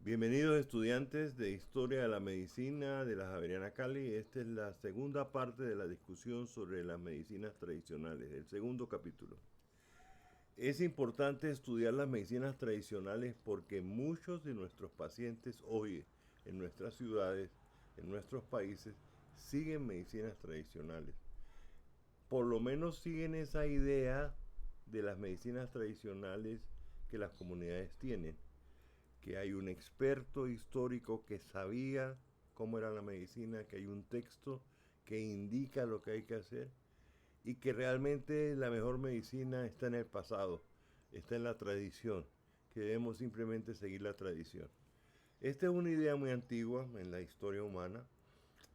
Bienvenidos estudiantes de Historia de la Medicina de la Javeriana Cali. Esta es la segunda parte de la discusión sobre las medicinas tradicionales, el segundo capítulo. Es importante estudiar las medicinas tradicionales porque muchos de nuestros pacientes hoy en nuestras ciudades, en nuestros países, siguen medicinas tradicionales. Por lo menos siguen esa idea de las medicinas tradicionales que las comunidades tienen, que hay un experto histórico que sabía cómo era la medicina, que hay un texto que indica lo que hay que hacer y que realmente la mejor medicina está en el pasado, está en la tradición, que debemos simplemente seguir la tradición. Esta es una idea muy antigua en la historia humana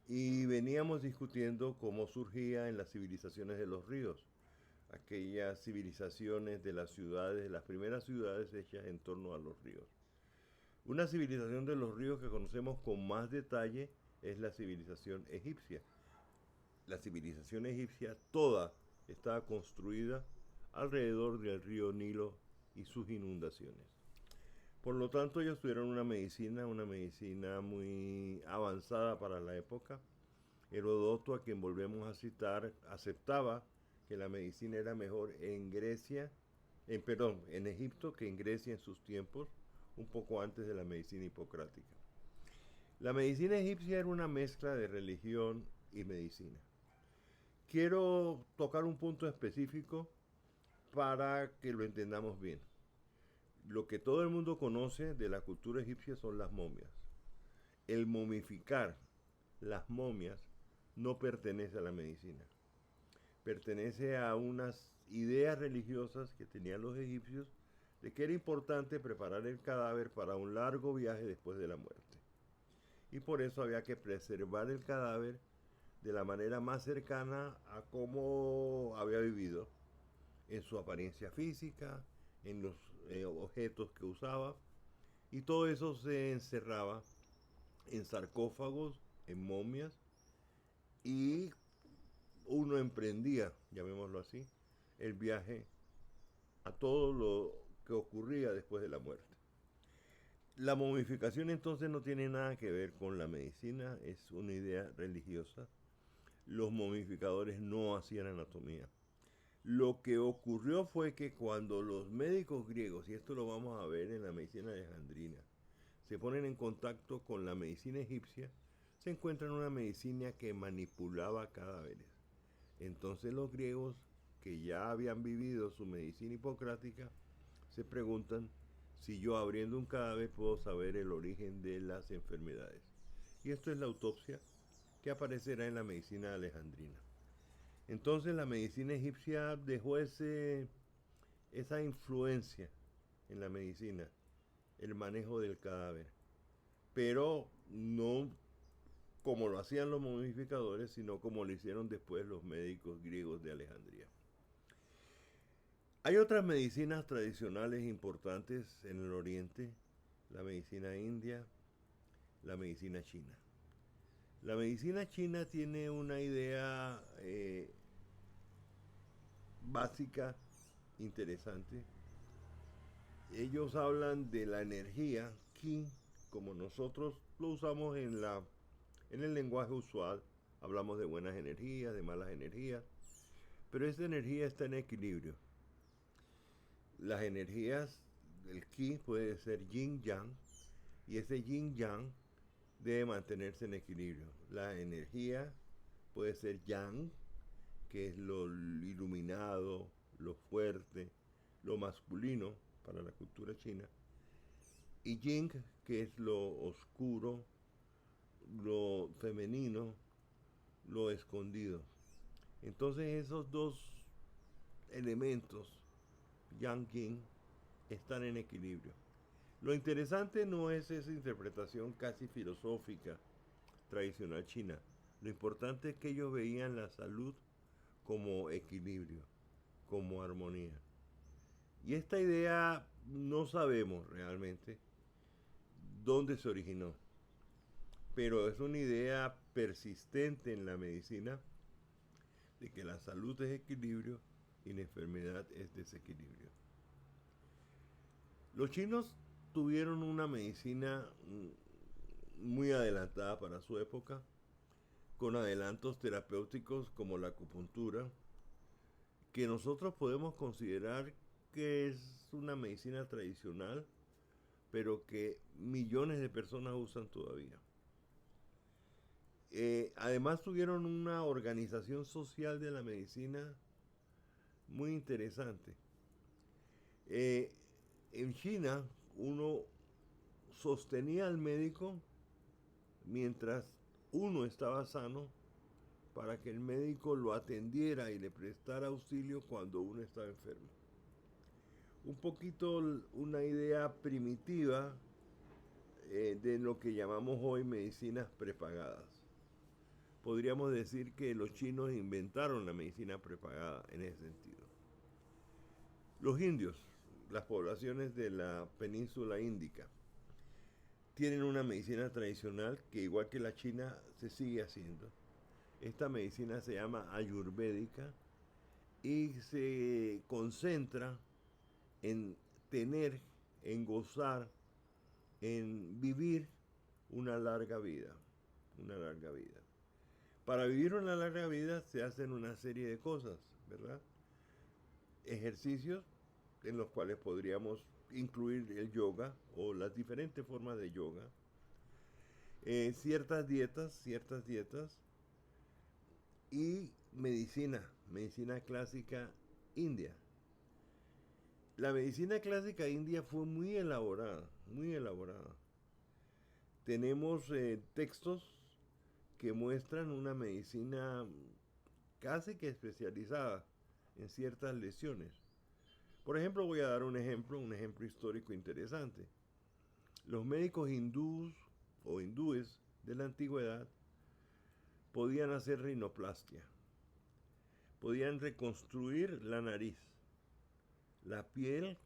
y veníamos discutiendo cómo surgía en las civilizaciones de los ríos, aquellas civilizaciones de las ciudades, de las primeras ciudades hechas en torno a los ríos. Una civilización de los ríos que conocemos con más detalle es la civilización egipcia. La civilización egipcia toda estaba construida alrededor del río Nilo y sus inundaciones. Por lo tanto, ellos tuvieron una medicina muy avanzada para la época. Heródoto, a quien volvemos a citar, aceptaba que la medicina era mejor en en Egipto que en Grecia en sus tiempos, un poco antes de la medicina hipocrática. La medicina egipcia era una mezcla de religión y medicina. Quiero tocar un punto específico para que lo entendamos bien. Lo que todo el mundo conoce de la cultura egipcia son las momias. El momificar las momias no pertenece a la medicina. Pertenece a unas ideas religiosas que tenían los egipcios de que era importante preparar el cadáver para un largo viaje después de la muerte. Y por eso había que preservar el cadáver de la manera más cercana a cómo había vivido, en su apariencia física, en los objetos que usaba, y todo eso se encerraba en sarcófagos, en momias, y uno emprendía, llamémoslo así, el viaje a todo lo que ocurría después de la muerte. La momificación entonces no tiene nada que ver con la medicina, es una idea religiosa. Los momificadores no hacían anatomía. Lo que ocurrió fue que cuando los médicos griegos, y esto lo vamos a ver en la medicina alejandrina, se ponen en contacto con la medicina egipcia, se encuentran una medicina que manipulaba cadáveres. Entonces los griegos, que ya habían vivido su medicina hipocrática, se preguntan si yo abriendo un cadáver puedo saber el origen de las enfermedades. Y esto es la autopsia que aparecerá en la medicina alejandrina. Entonces la medicina egipcia dejó esa influencia en la medicina, el manejo del cadáver, pero no como lo hacían los momificadores, sino como lo hicieron después los médicos griegos de Alejandría. Hay otras medicinas tradicionales importantes en el Oriente, la medicina india, la medicina china. La medicina china tiene una idea básica interesante. Ellos hablan de la energía, qi, como nosotros lo usamos en el lenguaje usual. Hablamos de buenas energías, de malas energías, pero esa energía está en equilibrio. Las energías, el ki puede ser yin yang, y ese yin yang debe mantenerse en equilibrio. La energía puede ser yang, que es lo iluminado, lo fuerte, lo masculino para la cultura china, y yin, que es lo oscuro, lo femenino, lo escondido. Entonces esos dos elementos, yang yin, están en equilibrio. Lo interesante no es esa interpretación casi filosófica tradicional china. Lo importante es que ellos veían la salud como equilibrio, como armonía. Y esta idea no sabemos realmente dónde se originó, pero es una idea persistente en la medicina de que la salud es equilibrio y la enfermedad es desequilibrio. Los chinos tuvieron una medicina muy adelantada para su época, con adelantos terapéuticos como la acupuntura, que nosotros podemos considerar que es una medicina tradicional, pero que millones de personas usan todavía. Además tuvieron una organización social de la medicina muy interesante. En China uno sostenía al médico mientras uno estaba sano para que el médico lo atendiera y le prestara auxilio cuando uno estaba enfermo. Un poquito una idea primitiva de lo que llamamos hoy medicinas prepagadas. Podríamos decir que los chinos inventaron la medicina prepagada en ese sentido. Los indios, las poblaciones de la península índica, tienen una medicina tradicional que igual que la china se sigue haciendo. Esta medicina se llama ayurvédica y se concentra en tener, en gozar, en vivir una larga vida, una larga vida. Para vivir una larga vida se hacen una serie de cosas, ¿verdad? Ejercicios en los cuales podríamos incluir el yoga o las diferentes formas de yoga, ciertas dietas y medicina clásica india. La medicina clásica india fue muy elaborada, muy elaborada. Tenemos textos que muestran una medicina casi que especializada en ciertas lesiones. Por ejemplo, voy a dar un ejemplo histórico interesante. Los médicos hindúes o hindúes de la antigüedad podían hacer rinoplastia, podían reconstruir la nariz, la piel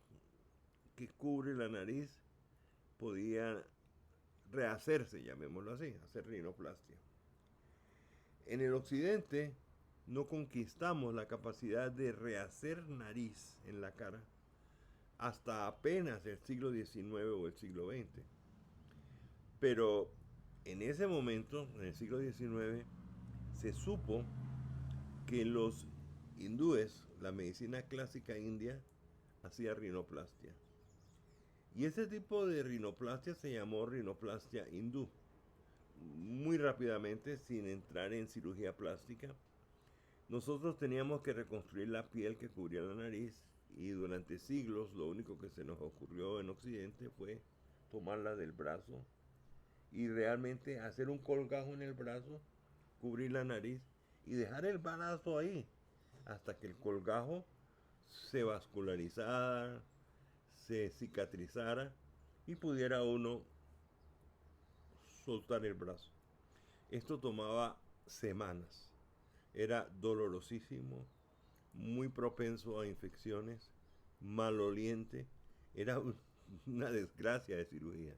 que cubre la nariz podía rehacerse, llamémoslo así, hacer rinoplastia. En el occidente no conquistamos la capacidad de rehacer nariz en la cara hasta apenas el siglo XIX o el siglo XX. Pero en ese momento, en el siglo XIX, se supo que los hindúes, la medicina clásica india, hacía rinoplastia. Y ese tipo de rinoplastia se llamó rinoplastia hindú. Muy rápidamente, sin entrar en cirugía plástica, nosotros teníamos que reconstruir la piel que cubría la nariz y durante siglos lo único que se nos ocurrió en Occidente fue tomarla del brazo y realmente hacer un colgajo en el brazo, cubrir la nariz y dejar el brazo ahí hasta que el colgajo se vascularizara, se cicatrizara y pudiera uno soltar el brazo. Esto tomaba semanas. Era dolorosísimo, muy propenso a infecciones, maloliente. Era una desgracia de cirugía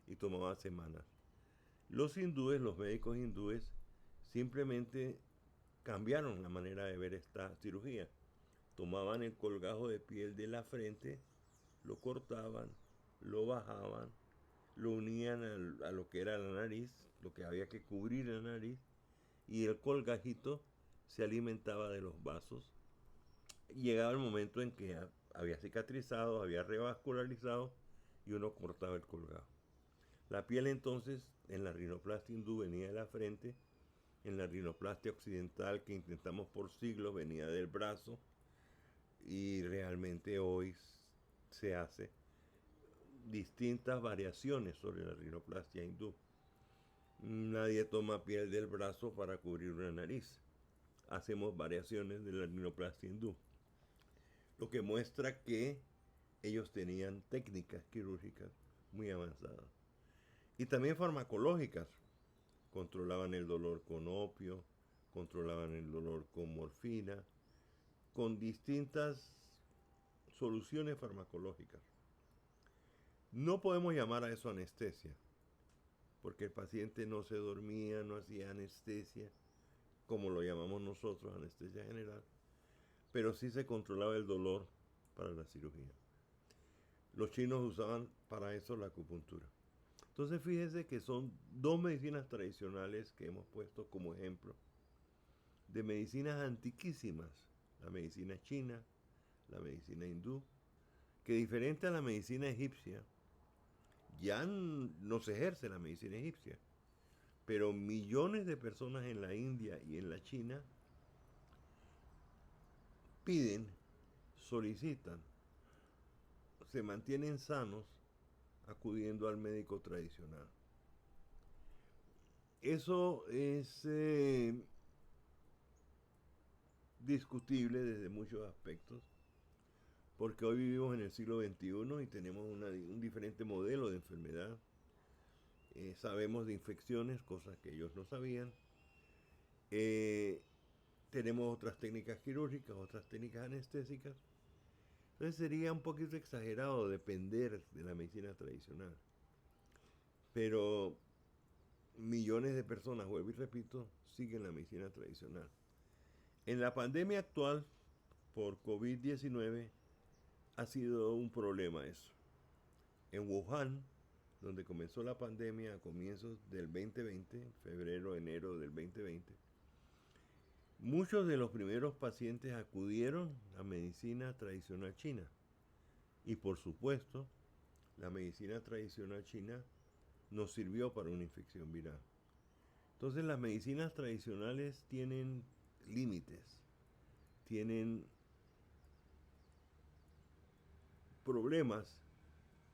y tomaba semanas. Los hindúes, los médicos hindúes, simplemente cambiaron la manera de ver esta cirugía. Tomaban el colgajo de piel de la frente, lo cortaban, lo bajaban, lo unían a lo que era la nariz, lo que había que cubrir la nariz, y el colgajito se alimentaba de los vasos. Llegaba el momento en que había cicatrizado, había revascularizado y uno cortaba el colgajo. La piel entonces en la rinoplastia hindú venía de la frente, en la rinoplastia occidental que intentamos por siglos venía del brazo y realmente hoy se hace distintas variaciones sobre la rinoplastia hindú. Nadie toma piel del brazo para cubrir una nariz. Hacemos variaciones de la rinoplastia hindú, lo que muestra que ellos tenían técnicas quirúrgicas muy avanzadas y también farmacológicas. Controlaban el dolor con opio, controlaban el dolor con morfina, con distintas soluciones farmacológicas. No podemos llamar a eso anestesia, porque el paciente no se dormía, no hacía anestesia, como lo llamamos nosotros, anestesia general, pero sí se controlaba el dolor para la cirugía. Los chinos usaban para eso la acupuntura. Entonces fíjese que son dos medicinas tradicionales que hemos puesto como ejemplo de medicinas antiquísimas, la medicina china, la medicina hindú, que diferente a la medicina egipcia, ya no se ejerce la medicina egipcia, pero millones de personas en la India y en la China piden, solicitan, se mantienen sanos acudiendo al médico tradicional. Eso es discutible desde muchos aspectos, porque hoy vivimos en el siglo XXI y tenemos un diferente modelo de enfermedad. Sabemos de infecciones, cosas que ellos no sabían. Tenemos otras técnicas quirúrgicas, otras técnicas anestésicas. Entonces sería un poquito exagerado depender de la medicina tradicional. Pero millones de personas, vuelvo y repito, siguen la medicina tradicional. En la pandemia actual por COVID-19 ha sido un problema eso. En Wuhan, donde comenzó la pandemia a comienzos del 2020, febrero, enero del 2020, muchos de los primeros pacientes acudieron a medicina tradicional china. Y por supuesto, la medicina tradicional china nos sirvió para una infección viral. Entonces las medicinas tradicionales tienen límites, tienen problemas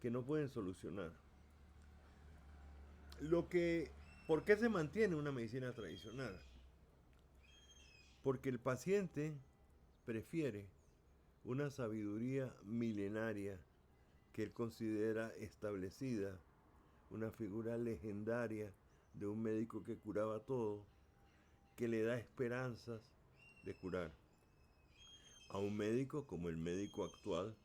que no pueden solucionar. ¿Por qué se mantiene una medicina tradicional? Porque el paciente prefiere una sabiduría milenaria que él considera establecida, una figura legendaria de un médico que curaba todo, que le da esperanzas de curar. A un médico como el médico actual,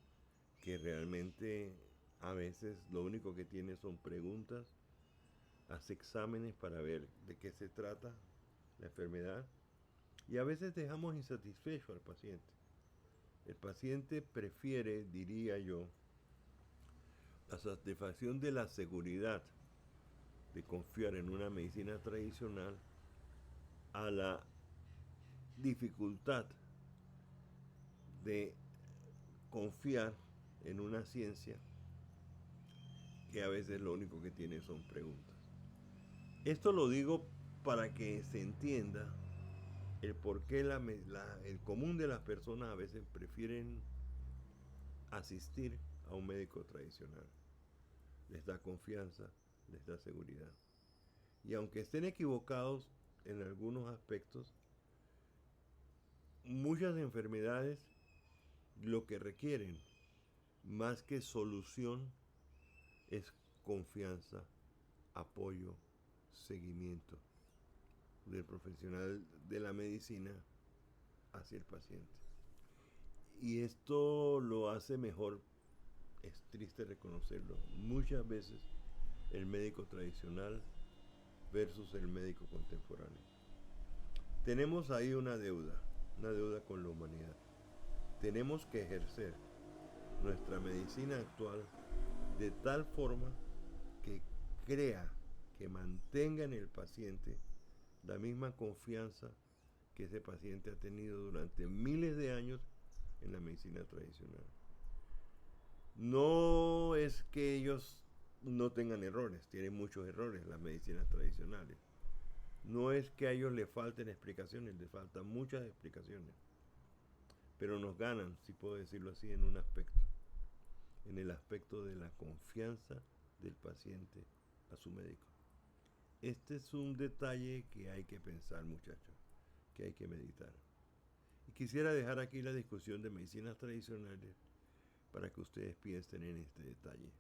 que realmente a veces lo único que tiene son preguntas, hace exámenes para ver de qué se trata la enfermedad y a veces dejamos insatisfecho al paciente. El paciente prefiere, diría yo, la satisfacción de la seguridad de confiar en una medicina tradicional a la dificultad de confiar en una ciencia que a veces lo único que tiene son preguntas. Esto lo digo para que se entienda el por qué el común de las personas a veces prefieren asistir a un médico tradicional. Les da confianza, les da seguridad. Y aunque estén equivocados en algunos aspectos, muchas enfermedades lo que requieren más que solución es confianza, apoyo, seguimiento del profesional de la medicina hacia el paciente. Y esto lo hace mejor, es triste reconocerlo, muchas veces el médico tradicional versus el médico contemporáneo. Tenemos ahí una deuda con la humanidad. Tenemos que ejercer nuestra medicina actual de tal forma que crea, que mantenga en el paciente la misma confianza que ese paciente ha tenido durante miles de años en la medicina tradicional. No es que ellos no tengan errores, tienen muchos errores las medicinas tradicionales. No es que a ellos les falten explicaciones, les faltan muchas explicaciones. Pero nos ganan, si puedo decirlo así, en un aspecto. En el aspecto de la confianza del paciente a su médico. Este es un detalle que hay que pensar, muchachos, que hay que meditar. Y quisiera dejar aquí la discusión de medicinas tradicionales para que ustedes piensen en este detalle.